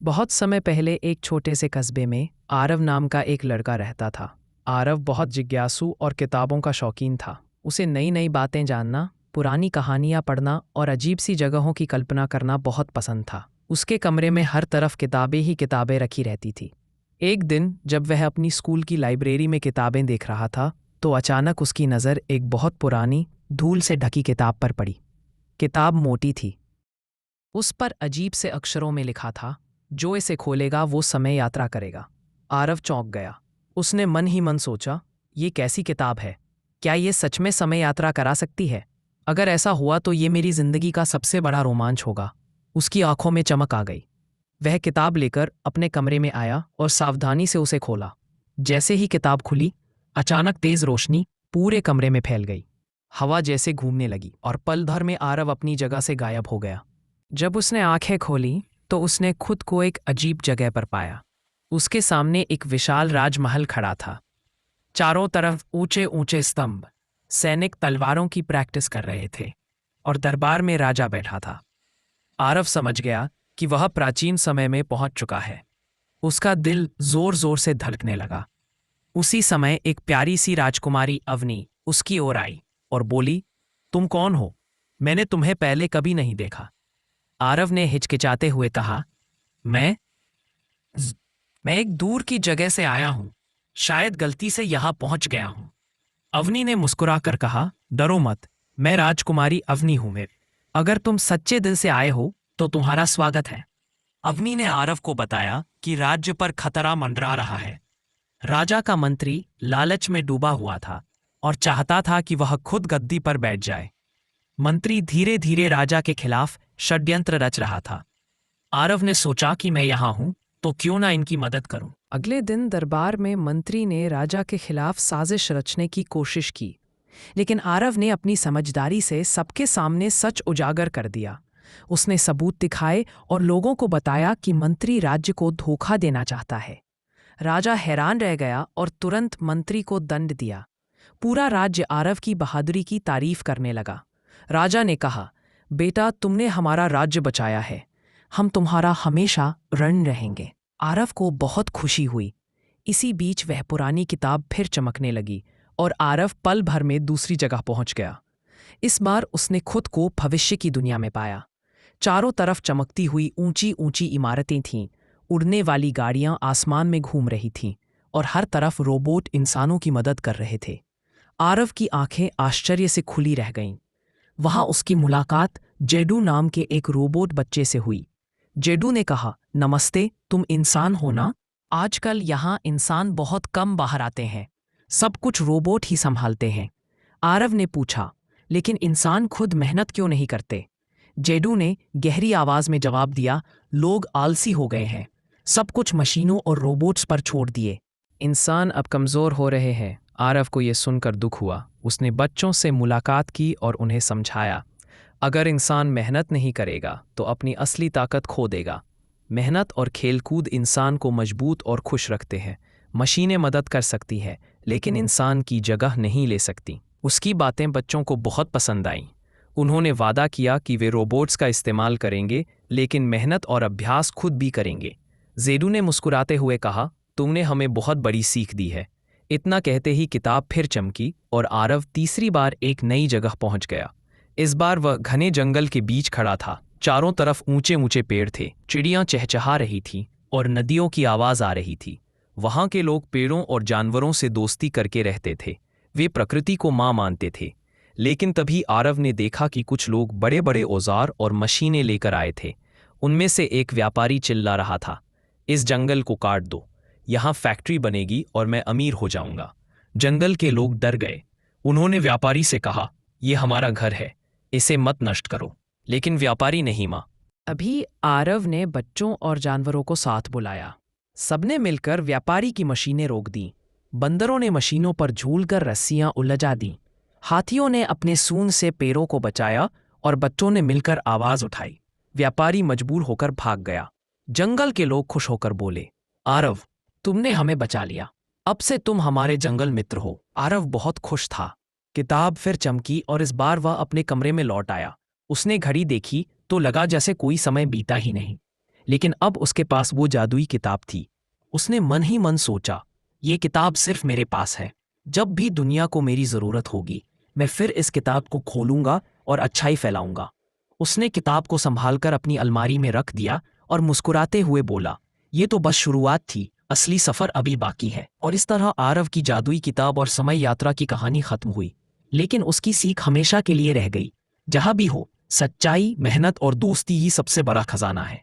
बहुत समय पहले एक छोटे से कस्बे में आरव नाम का एक लड़का रहता था। आरव बहुत जिज्ञासु और किताबों का शौकीन था। उसे नई नई बातें जानना, पुरानी कहानियां पढ़ना और अजीब सी जगहों की कल्पना करना बहुत पसंद था। उसके कमरे में हर तरफ किताबें ही किताबें रखी रहती थी। एक दिन जब वह अपनी स्कूल की लाइब्रेरी में किताबें देख रहा था, तो अचानक उसकी नज़र एक बहुत पुरानी, धूल से ढकी किताब पर पड़ी। किताब मोटी थी। उस पर अजीब से अक्षरों में लिखा था, जो इसे खोलेगा वो समय यात्रा करेगा। आरव चौंक गया। उसने मन ही मन सोचा, ये कैसी किताब है? क्या ये सच में समय यात्रा करा सकती है? अगर ऐसा हुआ तो ये मेरी जिंदगी का सबसे बड़ा रोमांच होगा। उसकी आंखों में चमक आ गई। वह किताब लेकर अपने कमरे में आया और सावधानी से उसे खोला। जैसे ही किताब खुली, अचानक तेज रोशनी पूरे कमरे में फैल गई। हवा जैसे घूमने लगी और पल भर में आरव अपनी जगह से गायब हो गया। जब उसने आंखें खोली तो उसने खुद को एक अजीब जगह पर पाया। उसके सामने एक विशाल राजमहल खड़ा था। चारों तरफ ऊंचे ऊंचे स्तंभ, सैनिक तलवारों की प्रैक्टिस कर रहे थे और दरबार में राजा बैठा था। आरव समझ गया कि वह प्राचीन समय में पहुंच चुका है। उसका दिल जोर जोर से धड़कने लगा। उसी समय एक प्यारी सी राजकुमारी अवनी उसकी ओर आई और बोली, तुम कौन हो? मैंने तुम्हें पहले कभी नहीं देखा। आरव ने हिचकिचाते हुए कहा, मैं मैं एक दूर की जगह से आया हूं। शायद गलती से यहां पहुंच गया हूं। अवनी ने मुस्कुराकर कहा, डरो मत, मैं राजकुमारी अवनी हूं। मैं अगर तुम सच्चे दिल से आए हो तो तुम्हारा स्वागत है। अवनी ने आरव को बताया कि राज्य पर खतरा मंडरा रहा है। राजा का मंत्री लालच में डूबा हुआ था और चाहता था कि वह खुद गद्दी पर बैठ जाए। मंत्री धीरे धीरे राजा के खिलाफ षड्यंत्र रच रहा था। आरव ने सोचा कि मैं यहां हूं तो क्यों ना इनकी मदद करूं। अगले दिन दरबार में मंत्री ने राजा के खिलाफ साजिश रचने की कोशिश की, लेकिन आरव ने अपनी समझदारी से सबके सामने सच उजागर कर दिया। उसने सबूत दिखाए और लोगों को बताया कि मंत्री राज्य को धोखा देना चाहता है। राजा हैरान रह गया और तुरंत मंत्री को दंड दिया। पूरा राज्य आरव की बहादुरी की तारीफ करने लगा। राजा ने कहा, बेटा, तुमने हमारा राज्य बचाया है। हम तुम्हारा हमेशा ऋणी रहेंगे। आरव को बहुत खुशी हुई। इसी बीच वह पुरानी किताब फिर चमकने लगी और आरव पल भर में दूसरी जगह पहुंच गया। इस बार उसने खुद को भविष्य की दुनिया में पाया। चारों तरफ चमकती हुई ऊंची ऊंची इमारतें थीं, उड़ने वाली गाड़ियां आसमान में घूम रही थीं और हर तरफ रोबोट इंसानों की मदद कर रहे थे। आरव की आंखें आश्चर्य से खुली रह गईं। वहां उसकी मुलाकात जेडू नाम के एक रोबोट बच्चे से हुई। जेडू ने कहा, नमस्ते, तुम इंसान हो ना? आजकल यहाँ इंसान बहुत कम बाहर आते हैं। सब कुछ रोबोट ही संभालते हैं। आरव ने पूछा, लेकिन इंसान खुद मेहनत क्यों नहीं करते? जेडू ने गहरी आवाज में जवाब दिया, लोग आलसी हो गए हैं। सब कुछ मशीनों और रोबोट्स पर छोड़ दिए। इंसान अब कमजोर हो रहे हैं। आरव को यह सुनकर दुख हुआ। उसने बच्चों से मुलाकात की और उन्हें समझाया, अगर इंसान मेहनत नहीं करेगा तो अपनी असली ताकत खो देगा। मेहनत और खेलकूद इंसान को मजबूत और खुश रखते हैं। मशीनें मदद कर सकती हैं, लेकिन इंसान की जगह नहीं ले सकती। उसकी बातें बच्चों को बहुत पसंद आईं। उन्होंने वादा किया कि वे रोबोट्स का इस्तेमाल करेंगे, लेकिन मेहनत और अभ्यास खुद भी करेंगे। जेडू ने मुस्कुराते हुए कहा, तुमने हमें बहुत बड़ी सीख दी है। इतना कहते ही किताब फिर चमकी और आरव तीसरी बार एक नई जगह पहुंच गया। इस बार वह घने जंगल के बीच खड़ा था। चारों तरफ ऊंचे ऊंचे पेड़ थे, चिड़ियां चहचहा रही थीं और नदियों की आवाज आ रही थी। वहां के लोग पेड़ों और जानवरों से दोस्ती करके रहते थे। वे प्रकृति को मां मानते थे। लेकिन तभी आरव ने देखा कि कुछ लोग बड़े बड़े औजार और मशीनें लेकर आए थे। उनमें से एक व्यापारी चिल्ला रहा था, इस जंगल को काट दो, यहाँ फैक्ट्री बनेगी और मैं अमीर हो जाऊंगा। जंगल के लोग डर गए। उन्होंने व्यापारी से कहा, यह हमारा घर है, इसे मत नष्ट करो। लेकिन व्यापारी नहीं मां। अभी आरव ने बच्चों और जानवरों को साथ बुलाया। सबने मिलकर व्यापारी की मशीनें रोक दी। बंदरों ने मशीनों पर झूलकर रस्सियां उलझा दी। हाथियों ने अपने सूंड से पैरों को बचाया और बच्चों ने मिलकर आवाज उठाई। व्यापारी मजबूर होकर भाग गया। जंगल के लोग खुश होकर बोले, आरव, तुमने हमें बचा लिया। अब से तुम हमारे जंगल मित्र हो। आरव बहुत खुश था। किताब फिर चमकी और इस बार वह अपने कमरे में लौट आया। उसने घड़ी देखी तो लगा जैसे कोई समय बीता ही नहीं। लेकिन अब उसके पास वो जादुई किताब थी। उसने मन ही मन सोचा, ये किताब सिर्फ मेरे पास है। जब भी दुनिया को मेरी ज़रूरत होगी, मैं फिर इस किताब को खोलूंगा और अच्छाई फैलाऊंगा। उसने किताब को संभालकर अपनी अलमारी में रख दिया और मुस्कुराते हुए बोला, ये तो बस शुरुआत थी, असली सफ़र अभी बाकी है। और इस तरह आरव की जादुई किताब और समय यात्रा की कहानी खत्म हुई। लेकिन उसकी सीख हमेशा के लिए रह गई। जहाँ भी हो, सच्चाई, मेहनत और दोस्ती ही सबसे बड़ा खजाना है।